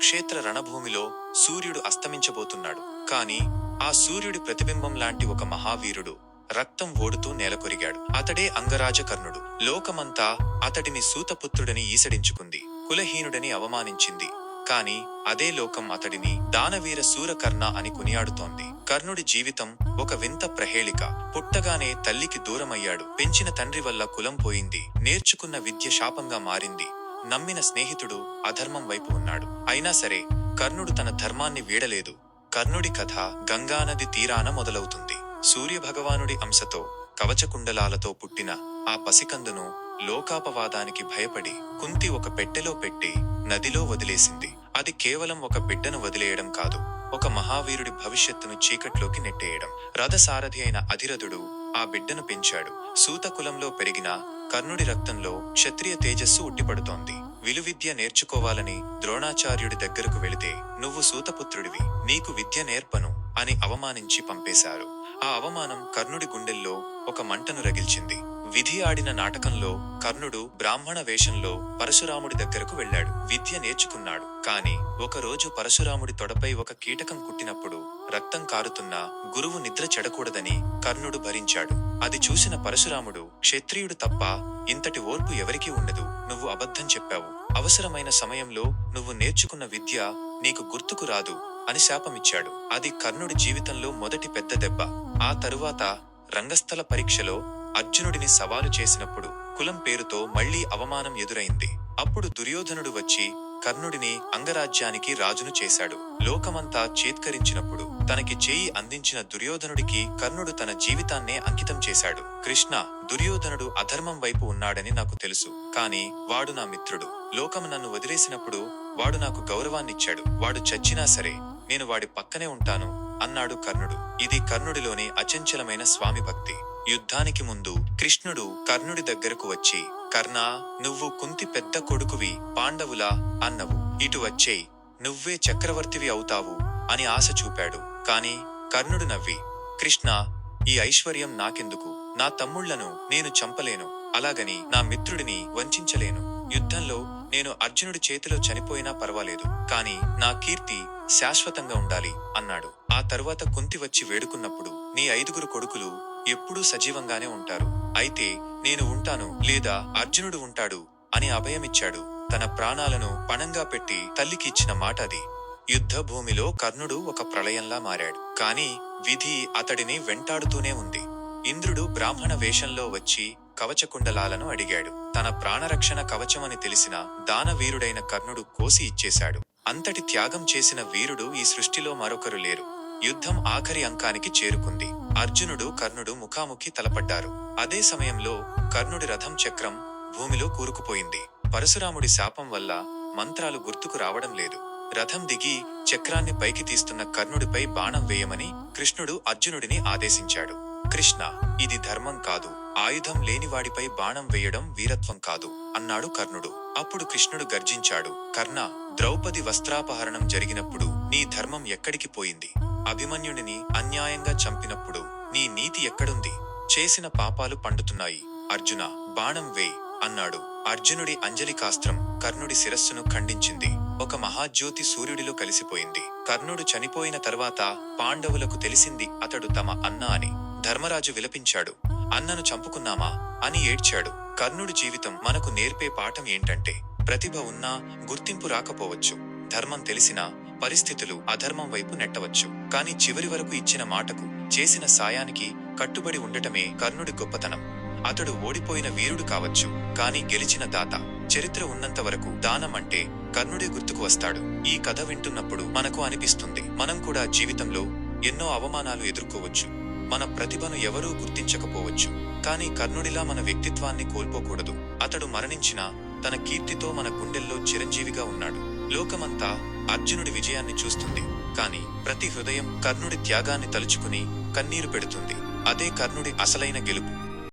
కురుక్షేత్ర రణభూమిలో సూర్యుడు అస్తమించబోతున్నాడు. కాని ఆ సూర్యుడి ప్రతిబింబం లాంటి ఒక మహావీరుడు రక్తం ఓడుతూ నేలకొరిగాడు. అతడే అంగరాజ కర్ణుడు. లోకమంతా అతడిని సూతపుత్రుడని ఈసడించుకుంది, కులహీనుడని అవమానించింది. కాని అదే లోకం అతడిని దానవీర శూరకర్ణ అని కొనియాడుతోంది. కర్ణుడి జీవితం ఒక వింత ప్రహేళిక. పుట్టగానే తల్లికి దూరమయ్యాడు. పెంచిన తండ్రి వల్ల కులం పోయింది. నేర్చుకున్న విద్య శాపంగా మారింది. నమ్మిన స్నేహితుడు అధర్మం వైపు ఉన్నాడు. అయినా సరే కర్ణుడు తన ధర్మాన్ని వీడలేదు. కర్ణుడి కథ గంగానది తీరాన మొదలవుతుంది. సూర్యభగవానుడి అంశతో కవచకుండలాలతో పుట్టిన ఆ పసికందును లోకాపవాదానికి భయపడి కుంతి ఒక పెట్టెలో పెట్టి నదిలో వదిలేసింది. అది కేవలం ఒక బిడ్డను వదిలేయడం కాదు, ఒక మహావీరుడి భవిష్యత్తును చీకట్లోకి నెట్టేయడం. రథసారథి అయిన అధిరథుడు ఆ బిడ్డను పెంచాడు. సూతకులంలో పెరిగిన కర్ణుడి రక్తంలో క్షత్రియ తేజస్సు ఉట్టిపడుతోంది. విలువిద్య నేర్చుకోవాలని ద్రోణాచార్యుడి దగ్గరకు వెళితే, నువ్వు సూతపుత్రుడివి, నీకు విద్య నేర్పను అని అవమానించి పంపేశారు. ఆ అవమానం కర్ణుడి గుండెల్లో ఒక మంటను రగిల్చింది. విధి ఆడిన నాటకంలో కర్ణుడు బ్రాహ్మణ వేషంలో పరశురాముడి దగ్గరకు వెళ్లాడు. విద్య నేర్చుకున్నాడు. కాని ఒకరోజు పరశురాముడి తొడపై ఒక కీటకం కుట్టినప్పుడు రక్తం కారుతున్నా గురువు నిద్ర చెడకూడదని కర్ణుడు భరించాడు. అది చూసిన పరశురాముడు, క్షత్రియుడు తప్ప ఇంతటి ఓర్పు ఎవరికీ ఉండదు, నువ్వు అబద్ధం చెప్పావు. అవసరమైన సమయంలో నువ్వు నేర్చుకున్న విద్య నీకు గుర్తుకు రాదు అని శాపమిచ్చాడు. అది కర్ణుడి జీవితంలో మొదటి పెద్ద దెబ్బ. ఆ తరువాత రంగస్థల పరీక్షలో అర్జునుడిని సవాలు చేసినప్పుడు కులం పేరుతో మళ్లీ అవమానం ఎదురైంది. అప్పుడు దుర్యోధనుడు వచ్చి కర్ణుడిని అంగరాజ్యానికి రాజును చేశాడు. లోకమంతా చేత్కరించినప్పుడు తనకి చేయి అందించిన దుర్యోధనుడికి కర్ణుడు తన జీవితాన్నే అంకితం చేశాడు. కృష్ణ, దుర్యోధనుడు అధర్మం వైపు ఉన్నాడని నాకు తెలుసు, కాని వాడు నా మిత్రుడు. లోకం నన్ను వదిలేసినప్పుడు వాడు నాకు గౌరవాన్నిచ్చాడు. వాడు చచ్చినా సరే నేను వాడి పక్కనే ఉంటాను అన్నాడు కర్ణుడు. ఇది కర్ణుడిలోని అచంచలమైన స్వామి భక్తి. యుద్ధానికి ముందు కృష్ణుడు కర్ణుడి దగ్గరకు వచ్చి, కర్ణా, నువ్వు కుంతి పెద్ద కొడుకువి, పాండవులా అన్నవు, ఇటు వచ్చేయ్, నువ్వే చక్రవర్తివి అవుతావు అని ఆశ చూపాడు. కాని కర్ణుడు నవ్వి, కృష్ణ, ఈ ఐశ్వర్యం నాకెందుకు? నా తమ్ముళ్లను నేను చంపలేను, అలాగని నా మిత్రుడిని వంచలేను. యుద్ధంలో నేను అర్జునుడి చేతిలో చనిపోయినా పర్వాలేదు, కాని నా కీర్తి శాశ్వతంగా ఉండాలి అన్నాడు. ఆ తరువాత కుంతి వచ్చి వేడుకున్నప్పుడు, నీ 5 కొడుకులు ఎప్పుడూ సజీవంగానే ఉంటారు, అయితే నేను ఉంటాను లేదా అర్జునుడు ఉంటాడు అని అభయమిచ్చాడు. తన ప్రాణాలను పణంగా పెట్టి తల్లికి ఇచ్చిన మాట అది. యుద్ధ భూమిలో కర్ణుడు ఒక ప్రళయంలా మారాడు. కాని విధి అతడిని వెంటాడుతూనే ఉంది. ఇంద్రుడు బ్రాహ్మణ వేషంలో వచ్చి కవచకుండలాలను అడిగాడు. తన ప్రాణరక్షణ కవచమని తెలిసిన దానవీరుడైన కర్ణుడు కోసి ఇచ్చేశాడు. అంతటి త్యాగం చేసిన వీరుడు ఈ సృష్టిలో మరొకరు లేరు. యుద్ధం ఆఖరి అంకానికి చేరుకుంది. అర్జునుడు కర్ణుడు ముఖాముఖి తలపడ్డారు. అదే సమయంలో కర్ణుడి రథం చక్రం భూమిలో కూరుకుపోయింది. పరశురాముడి శాపం వల్ల మంత్రాలు గుర్తుకు రావడం లేదు. రథం దిగి చక్రాన్ని పైకి తీస్తున్న కర్ణుడిపై బాణం వేయమని కృష్ణుడు అర్జునుడిని ఆదేశించాడు. కృష్ణ, ఇది ధర్మం కాదు, ఆయుధం లేనివాడిపై బాణం వేయడం వీరత్వం కాదు అన్నాడు కర్ణుడు. అప్పుడు కృష్ణుడు గర్జించాడు, కర్ణ, ద్రౌపది వస్త్రాపహరణం జరిగినప్పుడు నీ ధర్మం ఎక్కడికి పోయింది? అభిమన్యుడిని అన్యాయంగా చంపినప్పుడు నీ నీతి ఎక్కడుంది? చేసిన పాపాలు పండుతున్నాయి. అర్జున, బాణం వేయ్ అన్నాడు. అర్జునుడి అంజలికాస్త్రం కర్ణుడి శిరస్సును ఖండించింది. ఒక మహాజ్యోతి సూర్యుడిలో కలిసిపోయింది. కర్ణుడు చనిపోయిన తర్వాత పాండవులకు తెలిసింది అతడు తమ అన్న అని. ధర్మరాజు విలపించాడు, అన్నను చంపుకున్నామా అని ఏడ్చాడు. కర్ణుడి జీవితం మనకు నేర్పే పాఠం ఏంటంటే, ప్రతిభ ఉన్నా గుర్తింపు రాకపోవచ్చు, ధర్మం తెలిసినా పరిస్థితులు అధర్మం వైపు నెట్టవచ్చు. కాని చివరి వరకు ఇచ్చిన మాటకు, చేసిన సాయానికి కట్టుబడి ఉండటమే కర్ణుడి గొప్పతనం. అతడు ఓడిపోయిన వీరుడు కావచ్చు, కాని గెలిచిన దాత. చరిత్ర ఉన్నంత వరకు దానం అంటే కర్ణుడే గుర్తుకు వస్తాడు. ఈ కథ వింటున్నప్పుడు మనకు అనిపిస్తుంది, మనం కూడా జీవితంలో ఎన్నో అవమానాలు ఎదుర్కోవచ్చు, మన ప్రతిభను ఎవరూ గుర్తించకపోవచ్చు, కాని కర్ణుడిలా మన వ్యక్తిత్వాన్ని కోల్పోకూడదు. అతడు మరణించినా తన కీర్తితో మన గుండెల్లో చిరంజీవిగా ఉన్నాడు. లోకమంతా అర్జునుడి విజయాన్ని చూస్తుంది, కాని ప్రతి హృదయం కర్ణుడి త్యాగాన్ని తలుచుకుని కన్నీరు పెడుతుంది. అదే కర్ణుడి అసలైన గెలుపు.